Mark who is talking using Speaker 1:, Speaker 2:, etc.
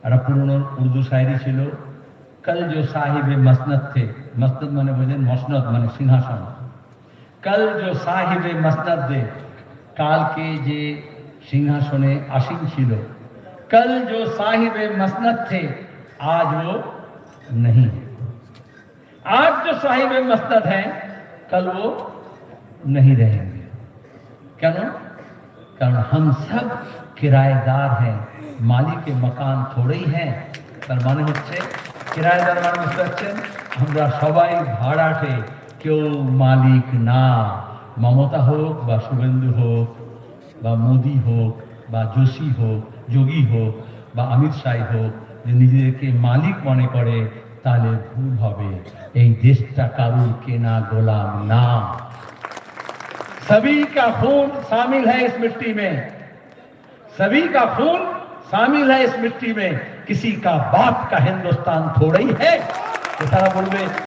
Speaker 1: একটা পুরনো উর্দু শায়রি ছিল, कल जो साहिब मसनद थे, मसनद माने बोझें मसनद माने सिंहासन, कल जो साहिब मसनद दे काल के जे सिंहासने आसीन छिलो, कल जो साहिब मसनद थे आज वो नहीं है। आज जो साहिब मसनद हैं कल वो नहीं रहेंगे। क्यों? कारण हम सब किराएदार हैं, मालिक के मकान थोड़े ही हैं। तार माने হচ্ছে किराएदार माने বুঝতে পারছেন, আমরা সবাই ভাড়াটে, কেউ মালিক না। মমতা হোক বা শুভেন্দু হোক বা মোদি হোক বা যোশী হোক, যোগী হোক বা অমিত শাহ হোক, যে নিজেদেরকে মালিক মনে করে তাহলে ভুল হবে। এই দেশটা কারুর কেনা গোলাম না। सभी का खून शामिल है इस मिट्टी में, सभी का खून शामिल है इस मिट्टी में। किसी का बाप का हिंदुस्तान थोड़ा ही है। तो सारा बोलबे